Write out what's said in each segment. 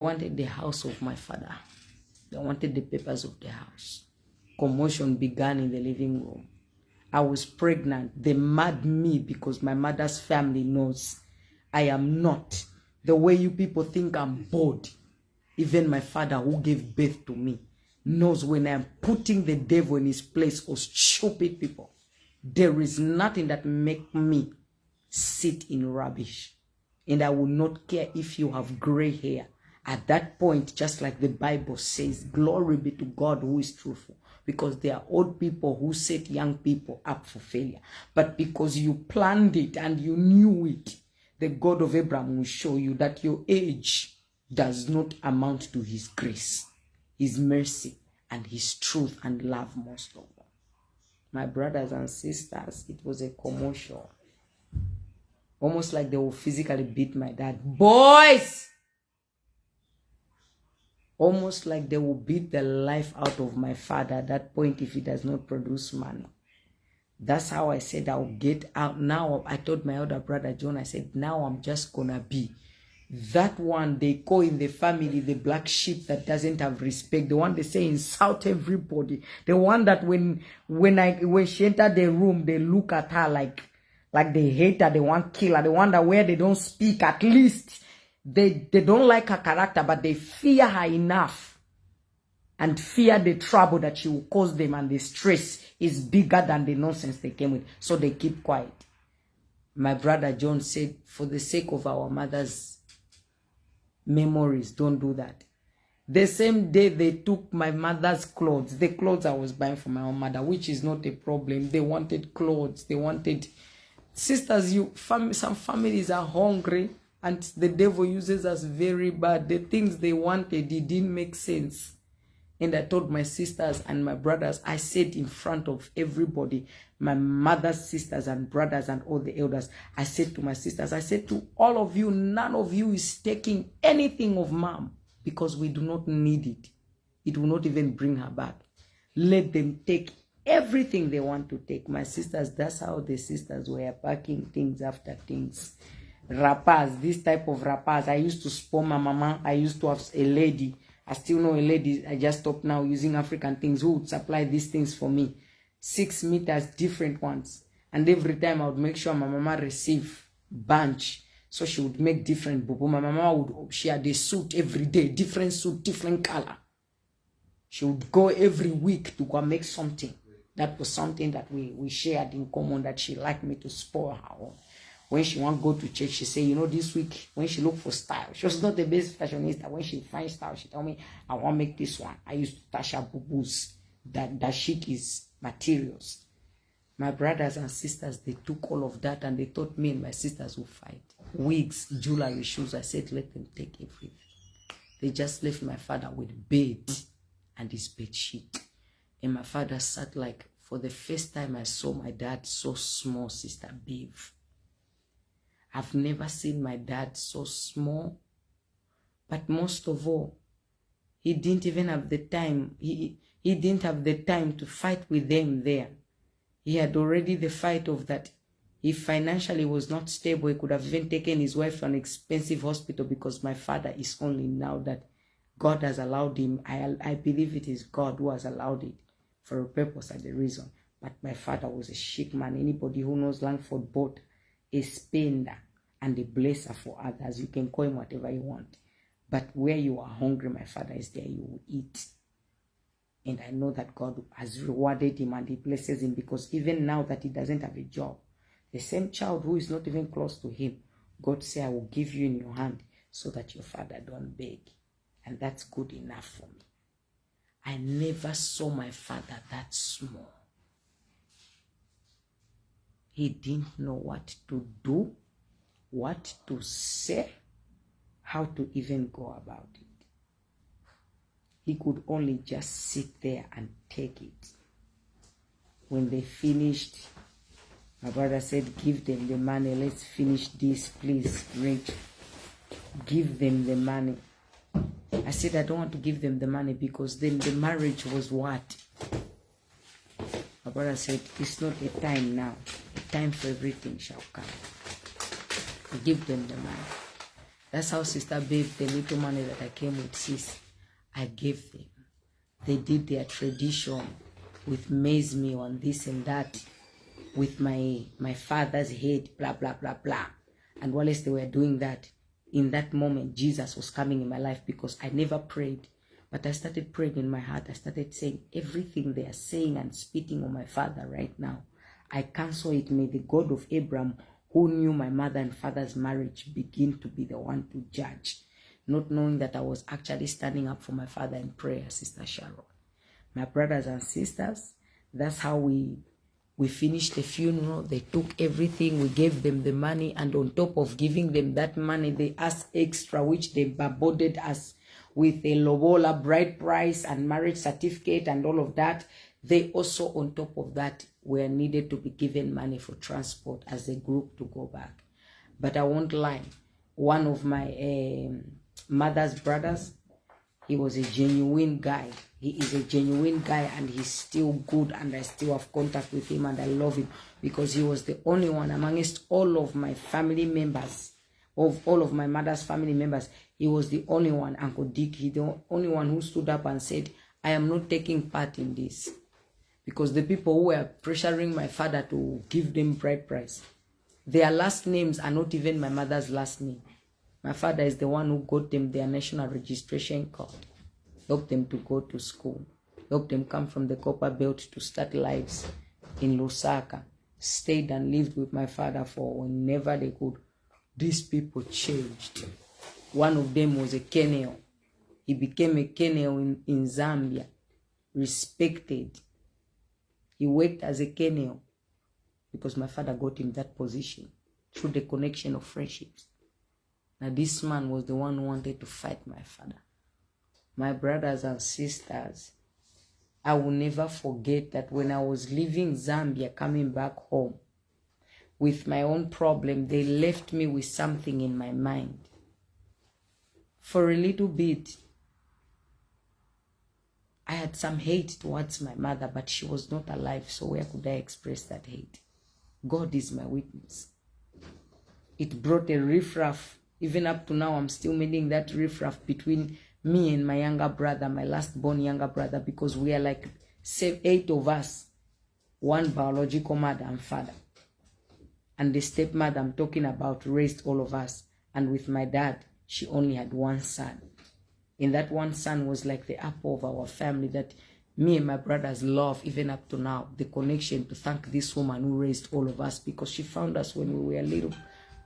wanted the house of my father. They wanted the papers of the house. Commotion began in the living room. I was pregnant. They mad me because my mother's family knows I am not the way you people think I'm bored. Even my father who gave birth to me knows when I'm putting the devil in his place or stupid people. There is nothing that make me sit in rubbish. And I will not care if you have gray hair. At that point, just like the Bible says, glory be to God who is truthful. Because there are old people who set young people up for failure. But because you planned it and you knew it, the God of Abraham will show you that your age does not amount to his grace, his mercy, and his truth and love most of all. My brothers and sisters, it was a commercial. Almost like they will physically beat my dad. Boys! Almost like they will beat the life out of my father at that point if he does not produce money. That's how I said I'll get out. Now, I told my elder brother John, I said, now I'm just gonna be that one they call in the family the black sheep that doesn't have respect. The one they say insult everybody. The one that when she entered the room, they look at her like they hate her, they want to kill her. The one that where they don't speak, at least they don't like her character, but they fear her enough and fear the trouble that she will cause them, and the stress is bigger than the nonsense they came with. So they keep quiet. My brother John said, for the sake of our mother's memories, don't do that. The same day they took my mother's clothes, the clothes I was buying for my own mother, which is not a problem. They wanted clothes. They wanted... Sisters, some families are hungry and the devil uses us very bad. The things they wanted, it didn't make sense. And I told my sisters and my brothers, I said in front of everybody, my mother's sisters and brothers and all the elders, I said to my sisters, I said to all of you, none of you is taking anything of mom because we do not need it. It will not even bring her back. Let them take everything they want to take. My sisters, that's how the sisters were packing things after things. Rappers, this type of rappers. I used to spoil my mama. I used to have a lady. I still know a lady. I just stopped now using African things who would supply these things for me. 6 meters, different ones. And every time I would make sure my mama receive bunch. So she would make different bubu. My mama she had a suit every day, different suit, different color. She would go every week to go make something. That was something that we shared in common, that she liked me to spoil her. When she want to go to church, she say, you know, this week, when she look for style, she was not the best fashionista. When she find style, she tell me, I want to make this one. I used to touch her boo-boos, that chic is materials. My brothers and sisters, they took all of that and they thought me and my sisters would fight. Wigs, jewelry, shoes. I said, let them take everything. They just left my father with bed and his bed sheet. And my father sat like, for the first time I saw my dad so small, Sister Bev. I've never seen my dad so small. But most of all, he didn't even have the time. He didn't have the time to fight with them there. He had already the fight of that. If financially was not stable, he could have even taken his wife to an expensive hospital, because my father is only now that God has allowed him. I believe it is God who has allowed it for a purpose and a reason. But my father was a chic man. Anybody who knows Langford Boat, a spender and a blesser for others. You can call him whatever you want. But where you are hungry, my father is there, you will eat. And I know that God has rewarded him and he blesses him, because even now that he doesn't have a job, the same child who is not even close to him, God said, I will give you in your hand so that your father don't beg. And that's good enough for me. I never saw my father that small. He didn't know what to do, what to say, how to even go about it. He could only just sit there and take it. When they finished, my brother said, give them the money. Let's finish this, please, Rich. Give them the money. I said, I don't want to give them the money, because then the marriage was what? My brother said, it's not a time now. A time for everything shall come. Give them the money. That's how Sister Babe, the little money that I came with, sis, I gave them. They did their tradition with maize meal and this and that, with my father's head, blah, blah, blah, blah. And whilst they were doing that, in that moment, Jesus was coming in my life because I never prayed. But I started praying in my heart. I started saying everything they are saying and spitting on my father right now, I cancel it. May the God of Abraham, who knew my mother and father's marriage, begin to be the one to judge. Not knowing that I was actually standing up for my father in prayer, Sister Sharon. My brothers and sisters, that's how we finished the funeral. They took everything. We gave them the money. And on top of giving them that money, they asked extra, which they bombarded us with a lobola bride price and marriage certificate and all of that. They also, on top of that, were needed to be given money for transport as a group to go back. But I won't lie. One of my mother's brothers, he was a genuine guy. He is a genuine guy and he's still good, and I still have contact with him and I love him because he was the only one amongst all of my family members, of all of my mother's family members. He was the only one, Uncle Dick, he the only one who stood up and said, I am not taking part in this. Because the people who were pressuring my father to give them bride price, their last names are not even my mother's last name. My father is the one who got them their national registration card, helped them to go to school, helped them come from the copper belt to start lives in Lusaka, stayed and lived with my father for whenever they could. These people changed. One of them was a Kenel. He became a Kenel in Zambia, respected. He worked as a Kenel because my father got him that position through the connection of friendships. Now this man was the one who wanted to fight my father. My brothers and sisters, I will never forget that when I was leaving Zambia, coming back home, with my own problem, they left me with something in my mind. For a little bit, I had some hate towards my mother, but she was not alive, so where could I express that hate? God is my witness. It brought a riffraff. Even up to now, I'm still mending that riffraff between me and my younger brother, my last born younger brother, because we are like 8 of us, one biological mother and father. And the stepmother I'm talking about raised all of us. And with my dad, she only had one son. And that one son was like the apple of our family that me and my brothers love even up to now. The connection to thank this woman who raised all of us, because she found us when we were little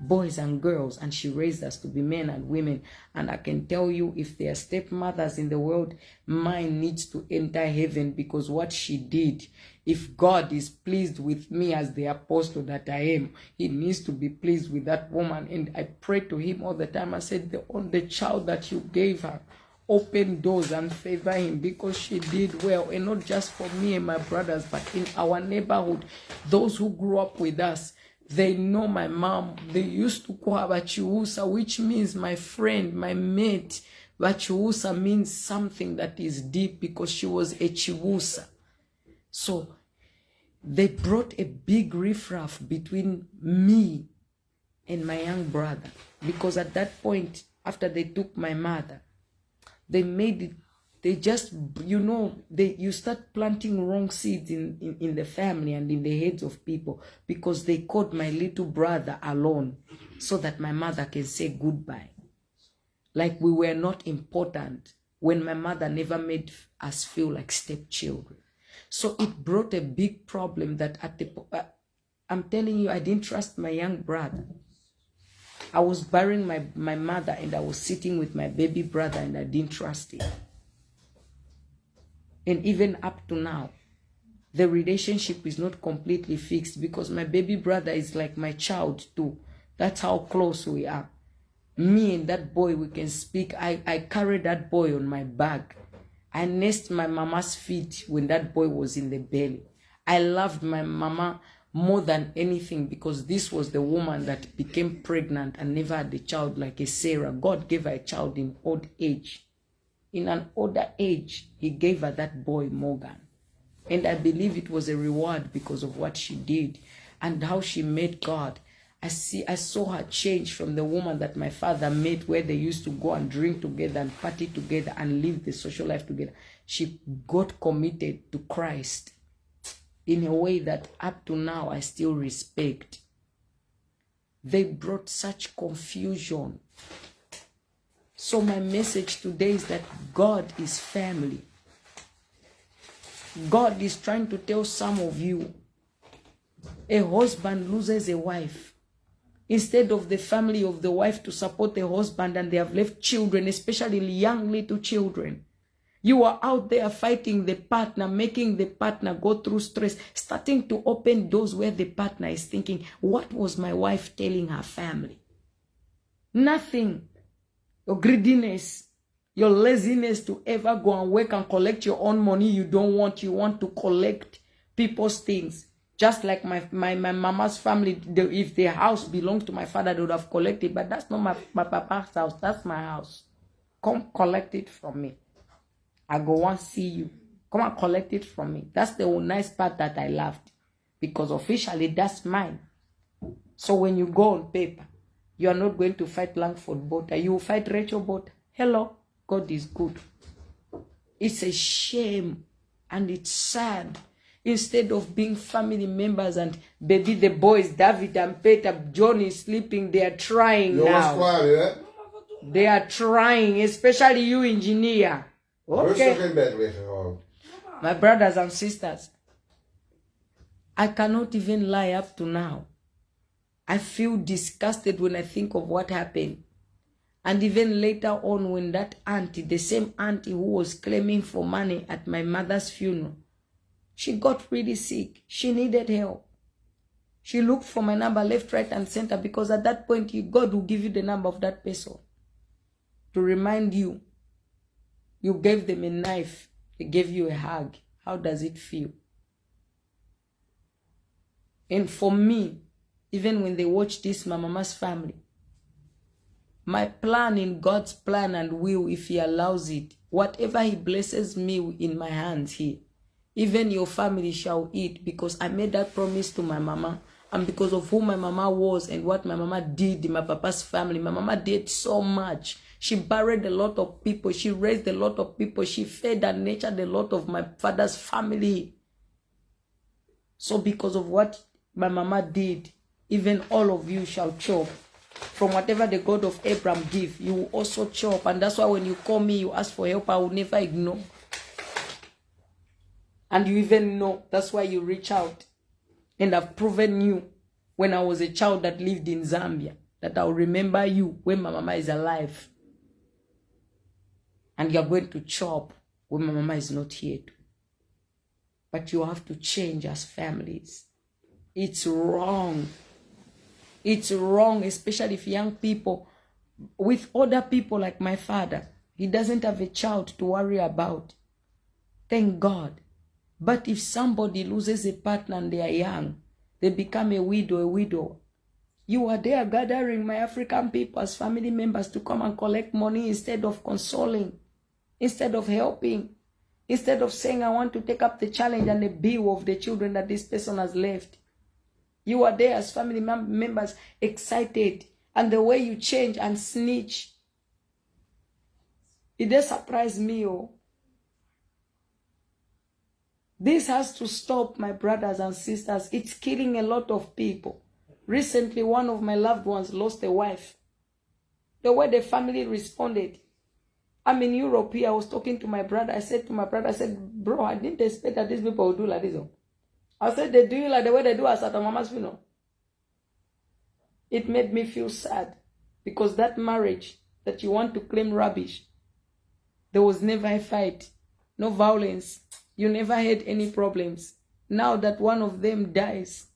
boys and girls, and she raised us to be men and women. And I can tell you, if there are stepmothers in the world, mine needs to enter heaven, because what she did, if God is pleased with me as the apostle that I am, he needs to be pleased with that woman. And I pray to him all the time. I said, the child that you gave her, open doors and favor him, because she did well. And not just for me and my brothers, but in our neighborhood, those who grew up with us, they know my mom. They used to call her Bachiusa, which means my friend, my mate. Bachiusa means something that is deep, because she was a Chiwusa. So they brought a big riffraff between me and my young brother, because at that point, after they took my mother, they made it, they just, you start planting wrong seeds in the family and in the heads of people, because they called my little brother alone so that my mother can say goodbye. Like we were not important, when my mother never made us feel like stepchildren. So it brought a big problem that I'm telling you, I didn't trust my young brother. I was burying my mother and I was sitting with my baby brother and I didn't trust him. And even up to now, the relationship is not completely fixed, because my baby brother is like my child too. That's how close we are. Me and that boy, we can speak. I carry that boy on my back. I nursed my mama's feet when that boy was in the belly. I loved my mama more than anything, because this was the woman that became pregnant and never had a child, like a Sarah. God gave her a child in old age. In an older age, he gave her that boy, Morgan. And I believe it was a reward because of what she did and how she met God. I saw her change from the woman that my father met, where they used to go and drink together and party together and live the social life together. She got committed to Christ in a way that up to now I still respect. They brought such confusion. So my message today is that God is family. God is trying to tell some of you, a husband loses a wife. Instead of the family of the wife to support the husband, and they have left children, especially young little children. You are out there fighting the partner, making the partner go through stress, starting to open doors where the partner is thinking, what was my wife telling her family? Nothing. Your greediness, your laziness to ever go and work and collect your own money you don't want. You want to collect people's things. Just like my mama's family, if their house belonged to my father, they would have collected. But that's not my papa's house. That's my house. Come collect it from me. I go want to see you. Come and collect it from me. That's the nice part that I loved. Because officially, that's mine. So when you go on paper, you are not going to fight Langford Bota. You will fight Rachel Bota. Hello. God is good. It's a shame. And it's sad. Instead of being family members and baby, the boys, David and Peter, John is sleeping, they are trying now. They are trying, especially you, engineer. Okay. My brothers and sisters, I cannot even lie up to now. I feel disgusted when I think of what happened. And even later on, when that auntie, the same auntie who was claiming for money at my mother's funeral, she got really sick. She needed help. She looked for my number left, right, and center, because at that point, God will give you the number of that person to remind you. You gave them a knife. They gave you a hug. How does it feel? And for me, even when they watch this, my mama's family, my plan in God's plan and will, if he allows it, whatever he blesses me in my hands here, even your family shall eat, because I made that promise to my mama. And because of who my mama was and what my mama did in my papa's family, my mama did so much. She buried a lot of people. She raised a lot of people. She fed and nurtured a lot of my father's family. So because of what my mama did, even all of you shall chop. From whatever the God of Abraham give, you will also chop. And that's why when you call me, you ask for help, I will never ignore. And you even know, that's why you reach out. And I've proven you when I was a child that lived in Zambia, that I'll remember you when my mama is alive. And you're going to chop when my mama is not here too. But you have to change as families. It's wrong. It's wrong, especially if young people, with other people like my father, he doesn't have a child to worry about. Thank God. But if somebody loses a partner and they are young, they become a widow. You are there gathering my African people as family members to come and collect money instead of consoling, instead of helping, instead of saying, I want to take up the challenge and the bill of the children that this person has left. You are there as family members excited, and the way you change and snitch, it does surprise me. Oh. This has to stop, my brothers and sisters. It's killing a lot of people. Recently, one of my loved ones lost a wife. The way the family responded. I'm in Europe here. I was talking to my brother. I said to my brother, I said, bro, I didn't expect that these people would do like this. I said, they do you like the way they do us at our mama's funeral. It made me feel sad. Because that marriage that you want to claim rubbish, there was never a fight. No violence. You never had any problems. Now that one of them dies,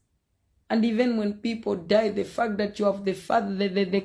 and even when people die, the fact that you have the father, the